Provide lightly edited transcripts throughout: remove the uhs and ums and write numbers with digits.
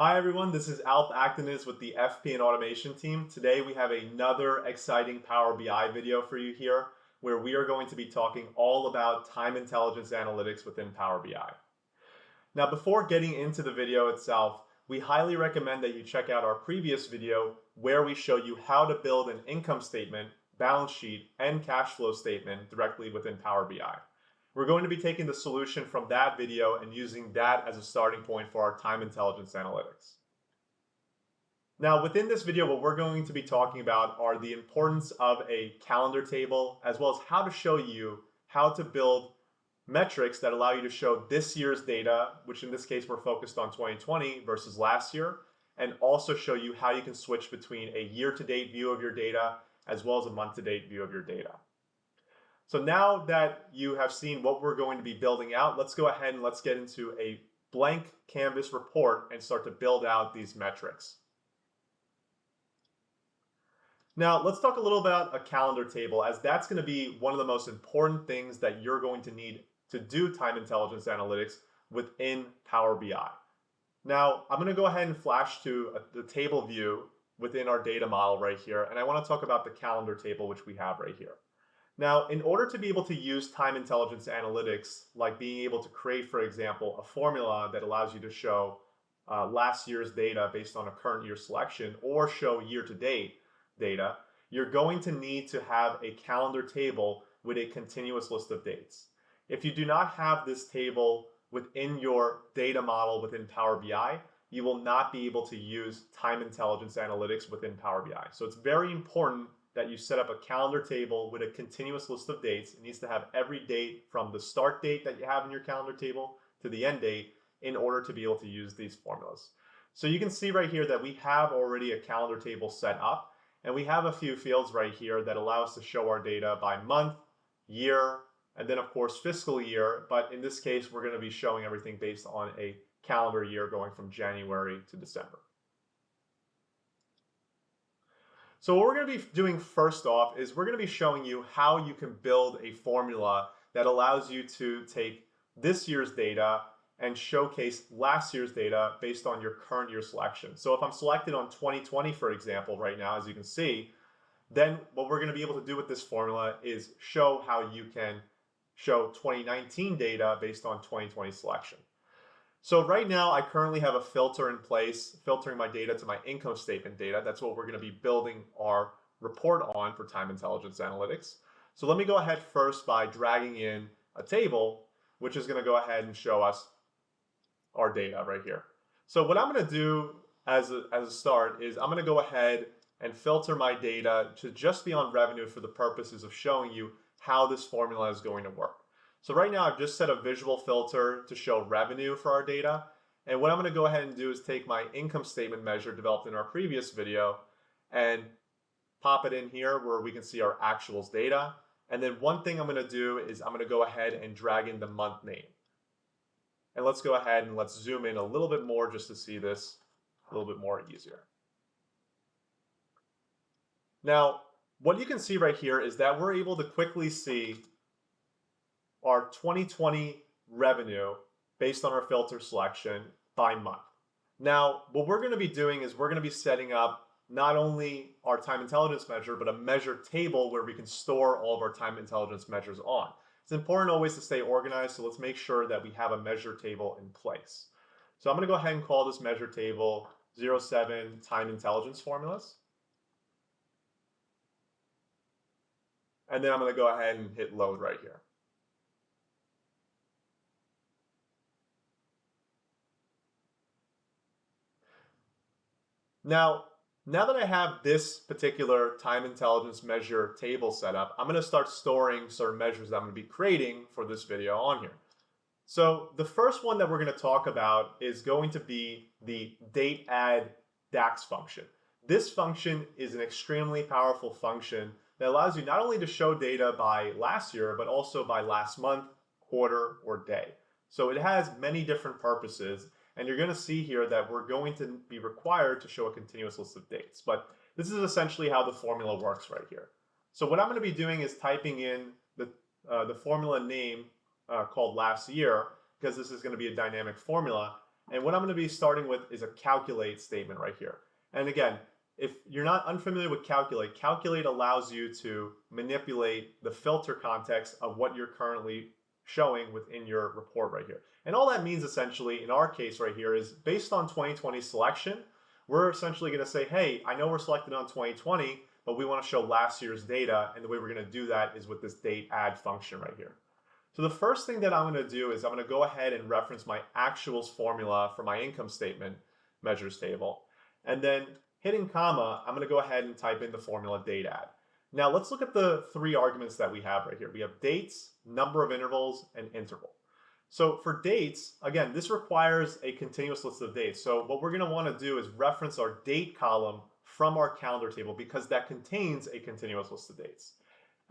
Hi everyone, this is Alp Actinis with the FP and Automation team. Today we have another exciting Power BI video for you here where we are going to be talking all about time intelligence analytics within Power BI. Now before getting into the video itself, we highly recommend that you check out our previous video where we show you how to build an income statement, balance sheet, and cash flow statement directly within Power BI. We're going to be taking the solution from that video and using that as a starting point for our time intelligence analytics. Now, within this video, what we're going to be talking about are the importance of a calendar table, as well as how to show you how to build metrics that allow you to show this year's data, which in this case we're focused on 2020 versus last year, and also show you how you can switch between a year-to-date view of your data as well as a month-to-date view of your data. So now that you have seen what we're going to be building out, let's go ahead and let's get into a blank canvas report and start to build out these metrics. Now, let's talk a little about a calendar table, as that's going to be one of the most important things that you're going to need to do time intelligence analytics within Power BI. Now, I'm going to go ahead and flash to the table view within our data model right here, and I want to talk about the calendar table, which we have right here. Now, in order to be able to use time intelligence analytics, like being able to create, for example, a formula that allows you to show last year's data based on a current year selection or show year-to-date data, you're going to need to have a calendar table with a continuous list of dates. If you do not have this table within your data model within Power BI, you will not be able to use time intelligence analytics within Power BI. So it's very important that you set up a calendar table with a continuous list of dates. It needs to have every date from the start date that you have in your calendar table to the end date in order to be able to use these formulas. So you can see right here that we have already a calendar table set up, and we have a few fields right here that allow us to show our data by month, year, and then of course fiscal year. But in this case, we're going to be showing everything based on a calendar year going from January to December. So what we're going to be doing first off is we're going to be showing you how you can build a formula that allows you to take this year's data and showcase last year's data based on your current year selection. So if I'm selected on 2020, for example, right now, as you can see, then what we're going to be able to do with this formula is show how you can show 2019 data based on 2020 selection. So right now, I currently have a filter in place, filtering my data to my income statement data. That's what we're going to be building our report on for time intelligence analytics. So let me go ahead first by dragging in a table, which is going to go ahead and show us our data right here. So what I'm going to do as a start is I'm going to go ahead and filter my data to just be on revenue for the purposes of showing you how this formula is going to work. So right now I've just set a visual filter to show revenue for our data. And what I'm going to go ahead and do is take my income statement measure developed in our previous video and pop it in here where we can see our actuals data. And then one thing I'm going to do is I'm going to go ahead and drag in the month name. And let's go ahead and let's zoom in a little bit more just to see this a little bit more easier. Now, what you can see right here is that we're able to quickly see our 2020 revenue based on our filter selection by month. Now, what we're going to be doing is we're going to be setting up not only our time intelligence measure, but a measure table where we can store all of our time intelligence measures on. It's important always to stay organized, so let's make sure that we have a measure table in place. So I'm going to go ahead and call this measure table 07 time intelligence formulas. And then I'm going to go ahead and hit load right here. Now that I have this particular time intelligence measure table set up, I'm going to start storing certain measures that I'm going to be creating for this video on here. So the first one that we're going to talk about is going to be the DATEADD DAX function. This function is an extremely powerful function that allows you not only to show data by last year, but also by last month, quarter, or day. So it has many different purposes. And you're going to see here that we're going to be required to show a continuous list of dates. But this is essentially how the formula works right here. So what I'm going to be doing is typing in the formula name called last year, because this is going to be a dynamic formula. And what I'm going to be starting with is a calculate statement right here. And again, if you're not unfamiliar with calculate, calculate allows you to manipulate the filter context of what you're currently showing within your report right here. And all that means essentially, in our case right here, is based on 2020 selection, we're essentially going to say, hey, I know we're selected on 2020, but we want to show last year's data. And the way we're going to do that is with this DATEADD function right here. So the first thing that I'm going to do is I'm going to go ahead and reference my actuals formula for my income statement measures table. And then hitting comma, I'm going to go ahead and type in the formula DATEADD. Now let's look at the three arguments that we have right here. We have dates, number of intervals, and interval. So for dates, again, this requires a continuous list of dates. So what we're going to want to do is reference our date column from our calendar table because that contains a continuous list of dates.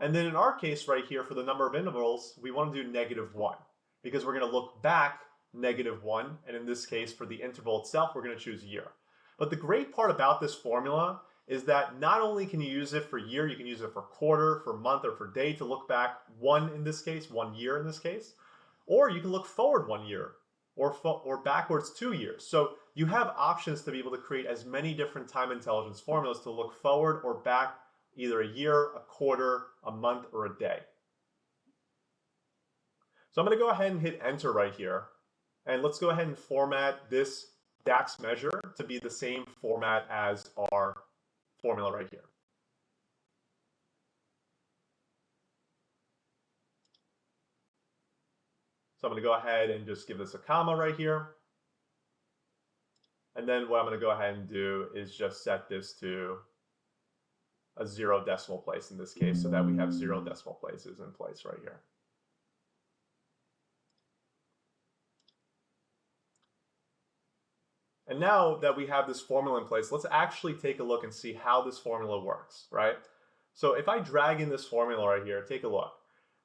And then in our case right here for the number of intervals, we want to do -1 because we're going to look back -1. And in this case, for the interval itself, we're going to choose year. But the great part about this formula is that not only can you use it for year, you can use it for quarter, for month, or for day to look back 1 in this case, 1 year in this case, or you can look forward 1 year or backwards 2 years. So you have options to be able to create as many different time intelligence formulas to look forward or back either a year, a quarter, a month, or a day. So I'm going to go ahead and hit enter right here. And let's go ahead and format this DAX measure to be the same format as our formula right here. So I'm going to go ahead and just give this a comma right here. And then what I'm going to go ahead and do is just set this to a 0 decimal place in this case so that we have 0 decimal places in place right here. And now that we have this formula in place, let's actually take a look and see how this formula works, right? So if I drag in this formula right here, take a look.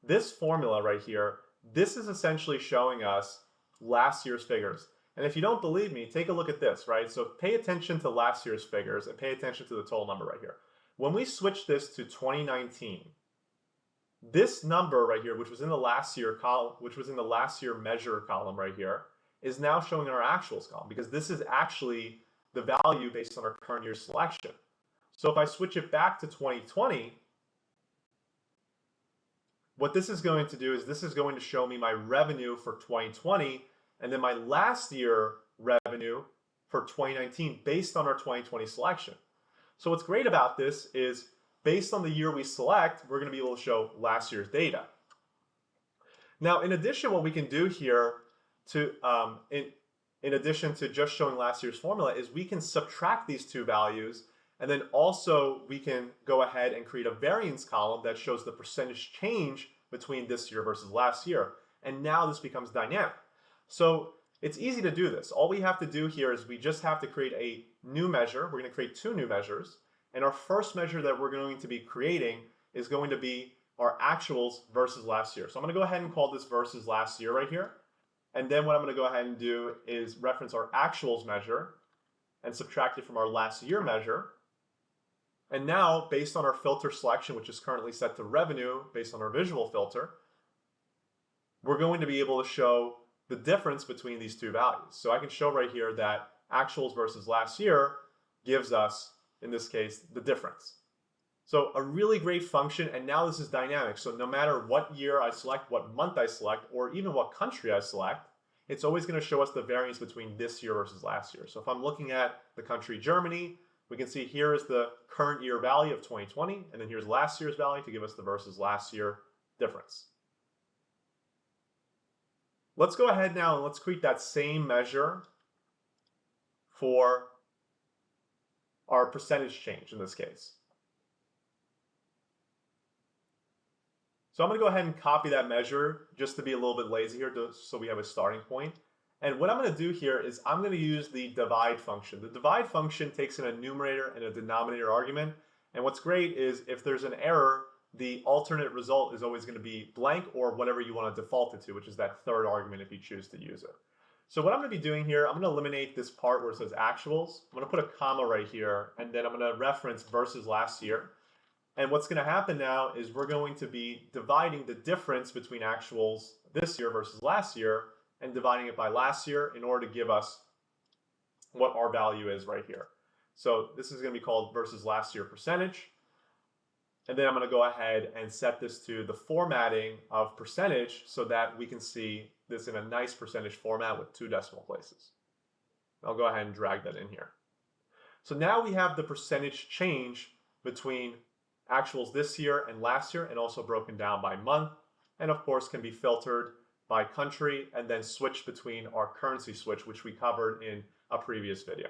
This formula right here, this is essentially showing us last year's figures. And if you don't believe me, take a look at this, right? So pay attention to last year's figures and pay attention to the total number right here. When we switch this to 2019, this number right here, which was in the last year column, which was in the last year measure column right here, is now showing in our actuals column because this is actually the value based on our current year selection. So if I switch it back to 2020, what this is going to do is this is going to show me my revenue for 2020 and then my last year revenue for 2019 based on our 2020 selection. So what's great about this is based on the year we select, we're going to be able to show last year's data. Now, in addition, what we can do here to in addition to just showing last year's formula is we can subtract these two values, and then also we can go ahead and create a variance column that shows the percentage change between this year versus last year. And now this becomes dynamic. So it's easy to do this. All we have to do here is we just have to create a new measure. We're going to create 2 new measures. And our first measure that we're going to be creating is going to be our actuals versus last year. So I'm going to go ahead and call this versus last year right here. And then what I'm going to go ahead and do is reference our actuals measure and subtract it from our last year measure. And now, based on our filter selection, which is currently set to revenue based on our visual filter, we're going to be able to show the difference between these two values. So I can show right here that actuals versus last year gives us, in this case, the difference. So a really great function, and now this is dynamic. So no matter what year I select, what month I select, or even what country I select, it's always going to show us the variance between this year versus last year. So if I'm looking at the country Germany, we can see here is the current year value of 2020, and then here's last year's value to give us the versus last year difference. Let's go ahead now and let's create that same measure for our percentage change in this case. So I'm going to go ahead and copy that measure just to be a little bit lazy here so we have a starting point. And what I'm going to do here is I'm going to use the divide function. The divide function takes in a numerator and a denominator argument. And what's great is if there's an error, the alternate result is always going to be blank or whatever you want to default it to, which is that third argument if you choose to use it. So what I'm going to be doing here, I'm going to eliminate this part where it says actuals. I'm going to put a comma right here, and then I'm going to reference versus last year. And what's going to happen now is we're going to be dividing the difference between actuals this year versus last year and dividing it by last year in order to give us what our value is right here. So this is going to be called versus last year percentage. And then I'm going to go ahead and set this to the formatting of percentage so that we can see this in a nice percentage format with 2 decimal places. I'll go ahead and drag that in here. So now we have the percentage change between actuals this year and last year, and also broken down by month, and of course can be filtered by country and then switch between our currency switch, which we covered in a previous video.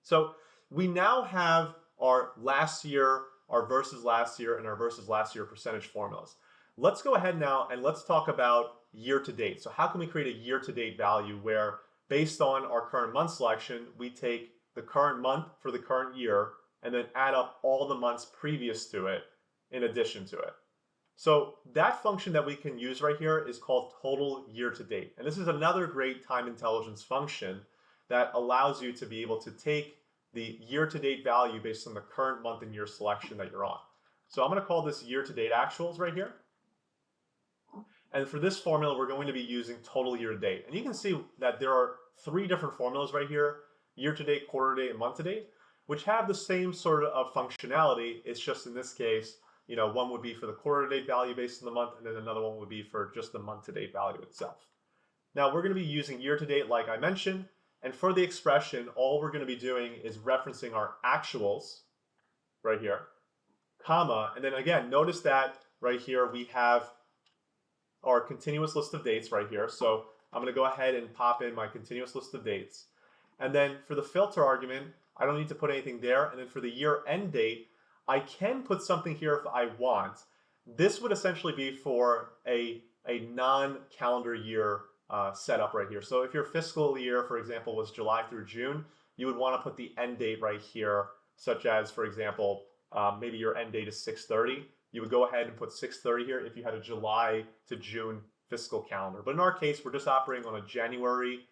So we now have our last year, our versus last year, and our versus last year percentage formulas. Let's go ahead now and let's talk about year to date. So how can we create a year to date value where, based on our current month selection, we take the current month for the current year and then add up all the months previous to it in addition to it. So that function that we can use right here is called total year to date. And this is another great time intelligence function that allows you to be able to take the year to date value based on the current month and year selection that you're on. So I'm going to call this year to date actuals right here. And for this formula, we're going to be using total year to date. And you can see that there are 3 different formulas right here: year to date, quarter to date, and month to date, which have the same sort of functionality. It's just in this case, one would be for the quarter to date value based on the month, and then another one would be for just the month to date value itself. Now we're going to be using year to date like I mentioned, and for the expression, all we're going to be doing is referencing our actuals right here, comma, and then again, notice that right here we have our continuous list of dates right here. So I'm going to go ahead and pop in my continuous list of dates. And then for the filter argument, I don't need to put anything there. And then for the year end date, I can put something here if I want. This would essentially be for a non-calendar year setup right here. So if your fiscal year, for example, was July through June, you would want to put the end date right here, such as, for example, maybe your end date is 6/30. You would go ahead and put 6/30 here if you had a July to June fiscal calendar. But in our case, we're just operating on a January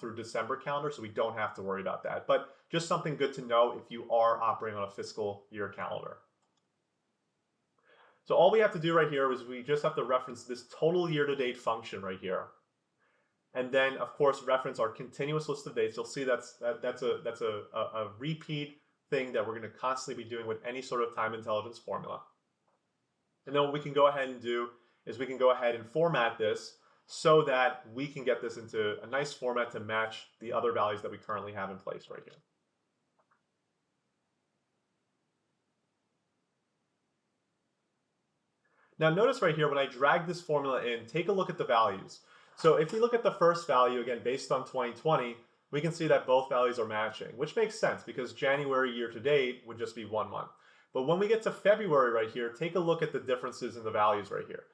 through December calendar, so we don't have to worry about that. But just something good to know if you are operating on a fiscal year calendar. So all we have to do right here is we just have to reference this total year-to-date function right here. And then, of course, reference our continuous list of dates. You'll see that's a repeat thing that we're going to constantly be doing with any sort of time intelligence formula. And then what we can go ahead and do is we can go ahead and format this so that we can get this into a nice format to match the other values that we currently have in place right here. Now notice right here, when I drag this formula in, take a look at the values. So if we look at the first value, again, based on 2020, we can see that both values are matching, which makes sense because January year to date would just be 1 month. But when we get to February right here, take a look at the differences in the values right here.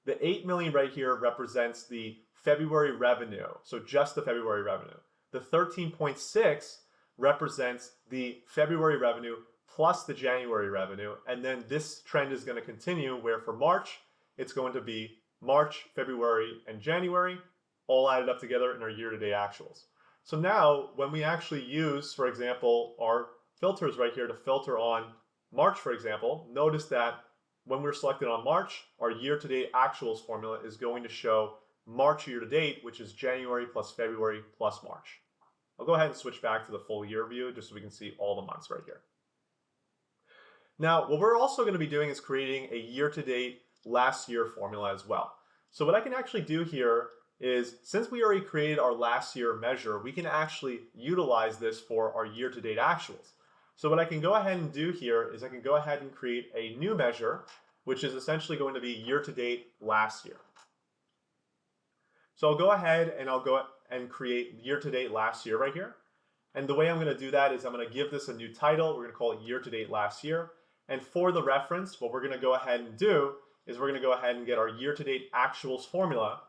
The 8 million right here represents the February revenue, so just the February revenue. The 13.6 represents the February revenue plus the January revenue, and then this trend is going to continue where for March, it's going to be March, February, and January, all added up together in our year-to-date actuals. So now, when we actually use, for example, our filters right here to filter on March, for example, notice that when we're selected on March, our year-to-date actuals formula is going to show March year-to-date, which is January plus February plus March. I'll go ahead and switch back to the full year view just so we can see all the months right here. Now, what we're also going to be doing is creating a year-to-date last year formula as well. So what I can actually do here is, since we already created our last year measure, we can actually utilize this for our year-to-date actuals. So what I can go ahead and do here is I can go ahead and create a new measure, which is essentially going to be year-to-date last year. So I'll go ahead and I'll go and create year-to-date last year right here. And the way I'm going to do that is I'm going to give this a new title. We're going to call it year-to-date last year. And for the reference, what we're going to go ahead and do is we're going to go ahead and get our year-to-date actuals formula.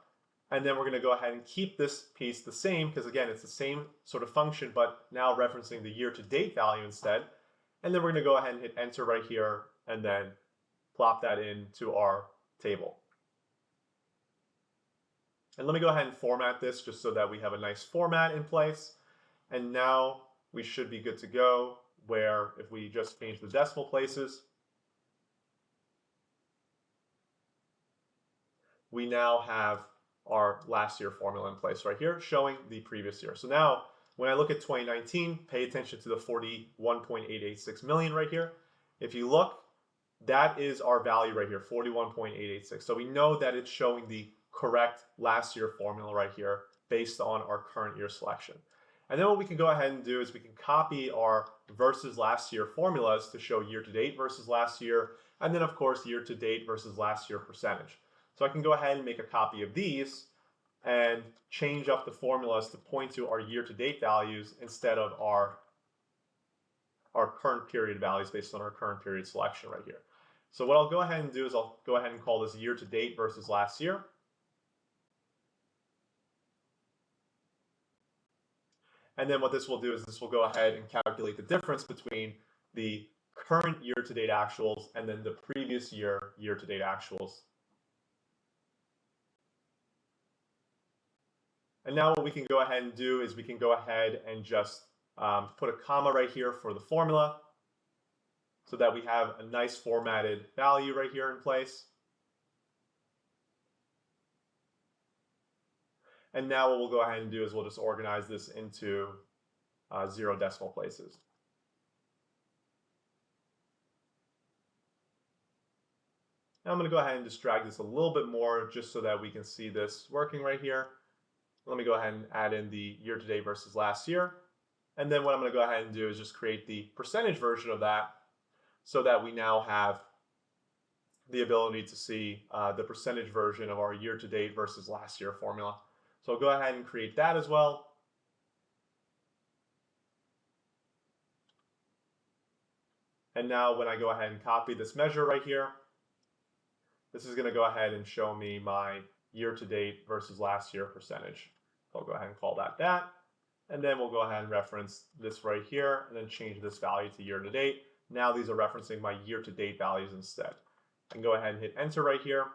And then we're going to go ahead and keep this piece the same because, again, it's the same sort of function, but now referencing the year-to-date value instead. And then we're going to go ahead and hit enter right here and then plop that into our table. And let me go ahead and format this just so that we have a nice format in place. And now we should be good to go, where if we just change the decimal places, we now have our last year formula in place right here showing the previous year. So now When I look at 2019, pay attention to the 41.886 million right here. If you look, that is our value right here, 41.886. So we know that it's showing the correct last year formula right here based on our current year selection. And then what we can go ahead and do is we can copy our versus last year formulas to show year to date versus last year, and then of course year to date versus last year percentage. So I can go ahead and make a copy of these and change up the formulas to point to our year to date values instead of our current period values based on our current period selection right here. So what I'll go ahead and do is I'll go ahead and call this year to date versus last year. And then what this will do is this will go ahead and calculate the difference between the current year-to-date actuals and then the previous year-to-date actuals. And now what we can go ahead and do is we can go ahead and just put a comma right here for the formula so that we have a nice formatted value right here in place. And now what we'll go ahead and do is we'll just organize this into 0 decimal places. Now I'm going to go ahead and just drag this a little bit more just so that we can see this working right here. Let me go ahead and add in the year-to-date versus last year. And then what I'm going to go ahead and do is just create the percentage version of that so that we now have the ability to see the percentage version of our year-to-date versus last year formula. So I'll go ahead and create that as well. And now when I go ahead and copy this measure right here, this is going to go ahead and show me my year-to-date versus last year percentage. So I'll go ahead and call that. And then we'll go ahead and reference this right here and then change this value to year-to-date. Now these are referencing my year-to-date values instead. I can go ahead and hit enter right here.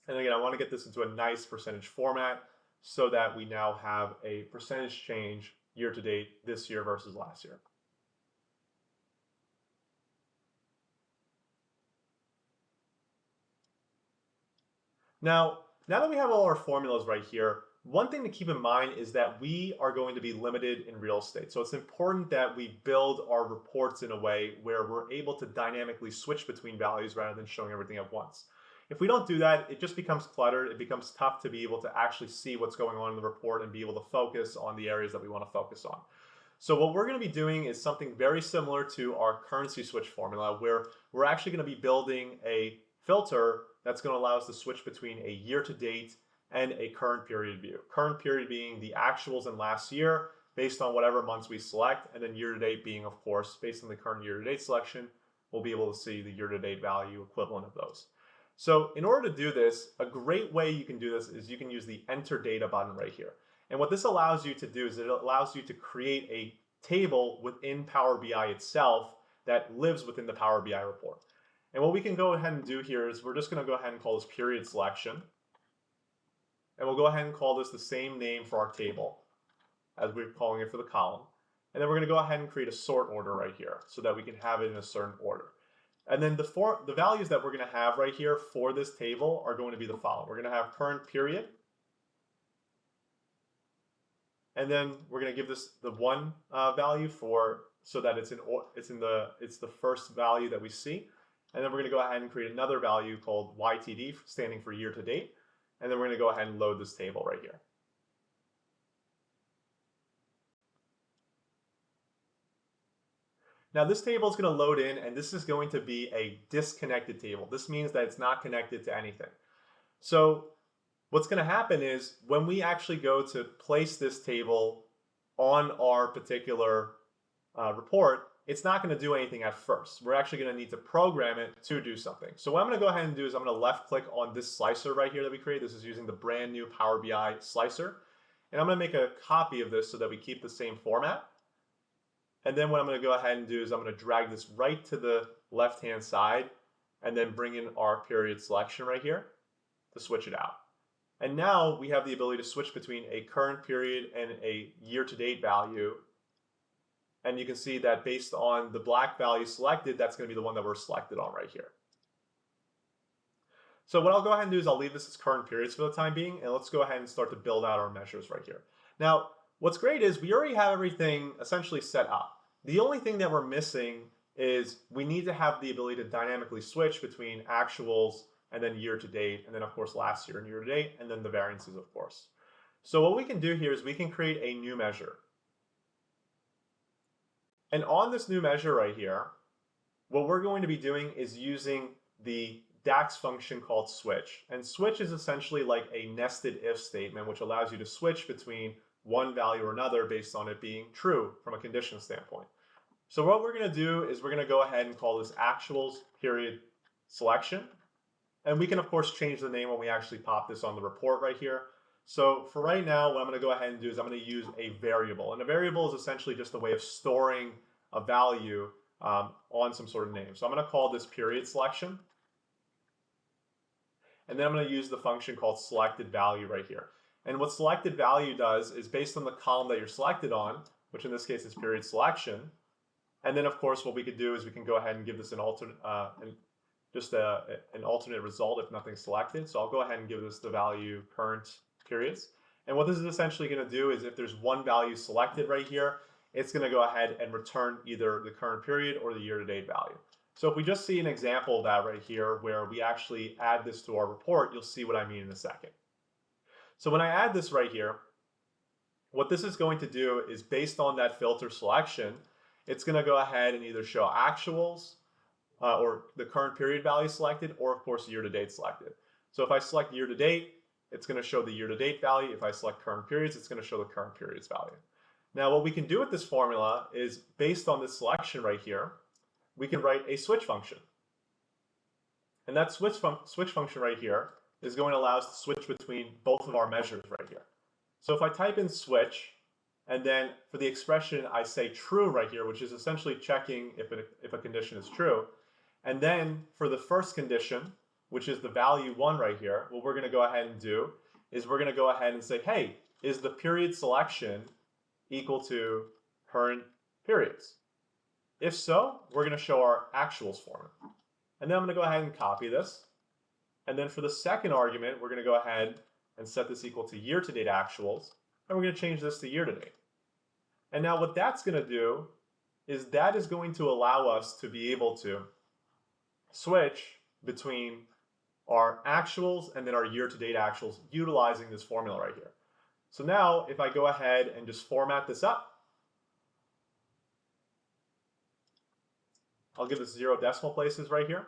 And again, I want to get this into a nice percentage format so that we now have a percentage change year-to-date this year versus last year. Now that we have all our formulas right here, one thing to keep in mind is that we are going to be limited in real estate. So it's important that we build our reports in a way where we're able to dynamically switch between values rather than showing everything at once. If we don't do that, it just becomes cluttered. It becomes tough to be able to actually see what's going on in the report and be able to focus on the areas that we want to focus on. So what we're going to be doing is something very similar to our currency switch formula, where we're actually going to be building a filter that's going to allow us to switch between a year-to-date and a current period view. Current period being the actuals in last year based on whatever months we select, and then year-to-date being, of course, based on the current year-to-date selection, we'll be able to see the year-to-date value equivalent of those. So in order to do this, a great way you can do this is you can use the Enter Data button right here. And what this allows you to do is it allows you to create a table within Power BI itself that lives within the Power BI report. And what we can go ahead and do here is we're just going to go ahead and call this period selection. And we'll go ahead and call this the same name for our table as we're calling it for the column. And then we're going to go ahead and create a sort order right here so that we can have it in a certain order. And then the values that we're going to have right here for this table are going to be the following. We're going to have current period. And then we're going to give this the one value so that it's the first value that we see. And then we're going to go ahead and create another value called YTD, standing for year to date. And then we're going to go ahead and load this table right here. Now this table is going to load in, and this is going to be a disconnected table. This means that it's not connected to anything. So what's going to happen is when we actually go to place this table on our particular report, it's not going to do anything at first. We're actually going to need to program it to do something. So what I'm going to go ahead and do is I'm going to left click on this slicer right here that we created. This is using the brand new Power BI slicer. And I'm going to make a copy of this so that we keep the same format. And then what I'm going to go ahead and do is I'm going to drag this right to the left-hand side and then bring in our period selection right here to switch it out. And now we have the ability to switch between a current period and a year-to-date value. And you can see that based on the black value selected, that's going to be the one that we're selected on right here. So what I'll go ahead and do is I'll leave this as current periods for the time being, and let's go ahead and start to build out our measures right here. Now, What's great is we already have everything essentially set up. The only thing that we're missing is we need to have the ability to dynamically switch between actuals and then year to date, and then of course last year and year to date, and then the variances, of course. So what we can do here is we can create a new measure. And on this new measure right here, what we're going to be doing is using the DAX function called switch. And switch is essentially like a nested if statement, which allows you to switch between one value or another based on it being true from a condition standpoint. So what we're going to do is we're going to go ahead and call this actuals period selection. And we can, of course, change the name when we actually pop this on the report right here. So for right now, what I'm going to go ahead and do is I'm going to use a variable. And a variable is essentially just a way of storing a value on some sort of name. So I'm going to call this period selection. And then I'm going to use the function called selected value right here. And what selected value does is based on the column that you're selected on, which in this case is period selection. And then, of course, what we could do is we can go ahead and give this an alternate, an alternate result if nothing's selected. So I'll go ahead and give this the value current periods. And what this is essentially going to do is if there's one value selected right here, it's going to go ahead and return either the current period or the year-to-date value. So if we just see an example of that right here where we actually add this to our report, you'll see what I mean in a second. So when I add this right here, what this is going to do is based on that filter selection, it's going to go ahead and either show actuals or the current period value selected, or of course year-to-date selected. So if I select year-to-date, it's going to show the year-to-date value. If I select current periods, it's going to show the current periods value. Now what we can do with this formula is based on this selection right here, we can write a switch function. And that switch function right here is going to allow us to switch between both of our measures right here. So if I type in switch, and then for the expression I say true right here, which is essentially checking if a condition is true, and then for the first condition, which is the value 1 right here, what we're going to go ahead and do is we're going to go ahead and say, hey, is the period selection equal to current periods? If so, we're going to show our actuals formula. And then I'm going to go ahead and copy this. And then for the second argument, we're going to go ahead and set this equal to year-to-date actuals. And we're going to change this to year-to-date. And now what that's going to do is that is going to allow us to be able to switch between our actuals and then our year-to-date actuals utilizing this formula right here. So now if I go ahead and just format this up, I'll give this 0 decimal places right here.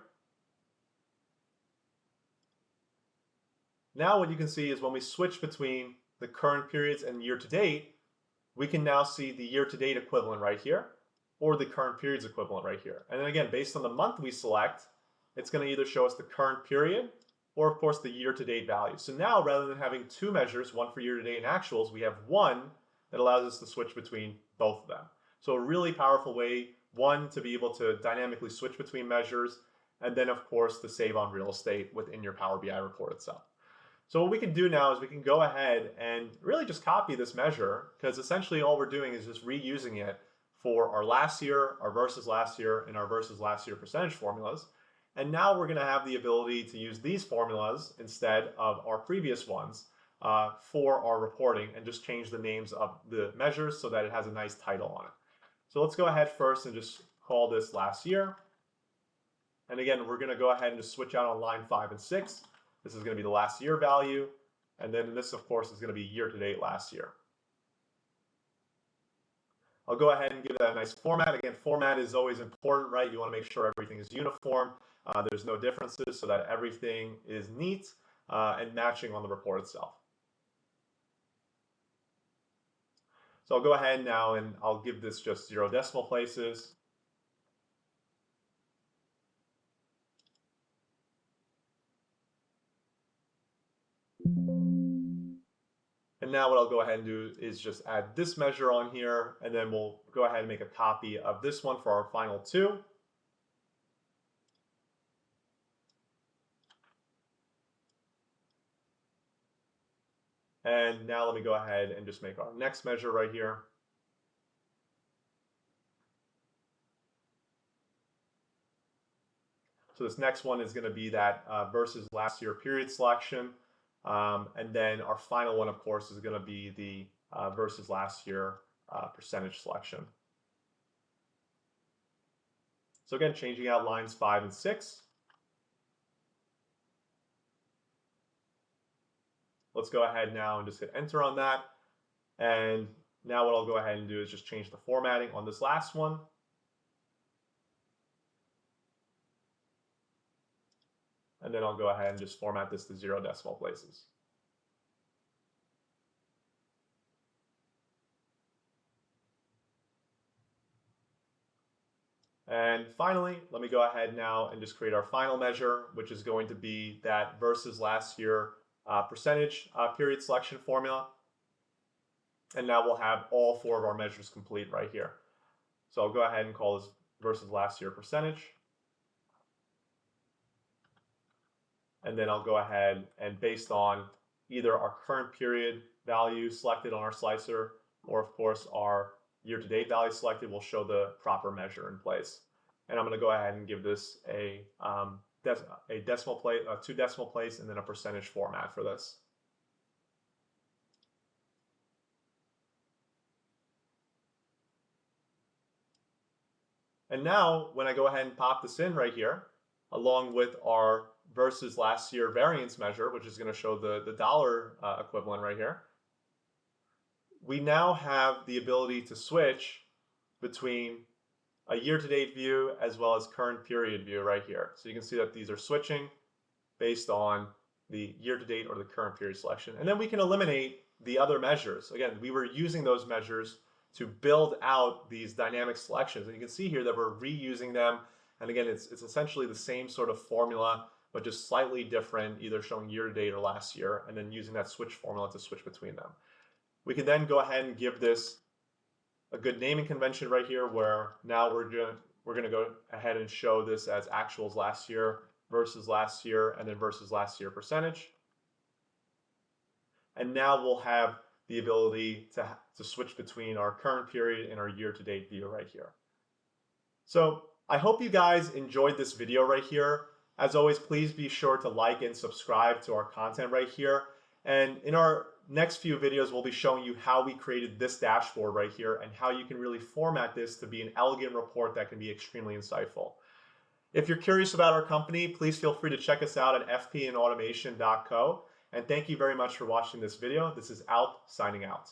Now what you can see is when we switch between the current periods and year-to-date, we can now see the year-to-date equivalent right here or the current periods equivalent right here. And then again, based on the month we select, it's going to either show us the current period or of course the year-to-date value. So now rather than having two measures, one for year-to-date and actuals, we have one that allows us to switch between both of them. So a really powerful way, one, to be able to dynamically switch between measures, and then of course to save on real estate within your Power BI report itself. So what we can do now is we can go ahead and really just copy this measure, because essentially all we're doing is just reusing it for our last year, our versus last year, and our versus last year percentage formulas. And now we're going to have the ability to use these formulas instead of our previous ones for our reporting, and just change the names of the measures so that it has a nice title on it. So let's go ahead first and just call this last year. And again, we're going to go ahead and just switch out on line 5 and 6. This is going to be the last year value. And then this, of course, is going to be year-to-date last year. I'll go ahead and give that a nice format. Again, format is always important, right? You want to make sure everything is uniform. There's no differences so that everything is neat and matching on the report itself. So I'll go ahead now and I'll give this just 0 decimal places. And now what I'll go ahead and do is just add this measure on here, and then we'll go ahead and make a copy of this one for our final two. And now let me go ahead and just make our next measure right here. So this next one is going to be that versus last year period selection. And then our final one, of course, is going to be the versus last year percentage selection. So again, changing out lines 5 and 6. Let's go ahead now and just hit enter on that. And now what I'll go ahead and do is just change the formatting on this last one. And then I'll go ahead and just format this to 0 decimal places. And finally, let me go ahead now and just create our final measure, which is going to be that versus last year percentage period selection formula. And now we'll have all 4 of our measures complete right here. So I'll go ahead and call this versus last year percentage. And then I'll go ahead and based on either our current period value selected on our slicer, or of course our year-to-date value selected, will show the proper measure in place. And I'm going to go ahead and give this a decimal place, 2 decimal place, and then a percentage format for this. And now when I go ahead and pop this in right here, along with our versus last year variance measure, which is going to show the dollar equivalent right here, we now have the ability to switch between a year-to-date view as well as current period view right here. So you can see that these are switching based on the year-to-date or the current period selection. And then we can eliminate the other measures. Again, we were using those measures to build out these dynamic selections. And you can see here that we're reusing them. And again, it's essentially the same sort of formula, but just slightly different, either showing year-to-date or last year, and then using that switch formula to switch between them. We can then go ahead and give this a good naming convention right here, where now we're going to go ahead and show this as actuals last year versus last year, and then versus last year percentage. And now we'll have the ability to switch between our current period and our year-to-date view right here. So I hope you guys enjoyed this video right here. As always, please be sure to like and subscribe to our content right here. And in our next few videos, we'll be showing you how we created this dashboard right here and how you can really format this to be an elegant report that can be extremely insightful. If you're curious about our company, please feel free to check us out at fpandautomation.co. And thank you very much for watching this video. This is Alp signing out.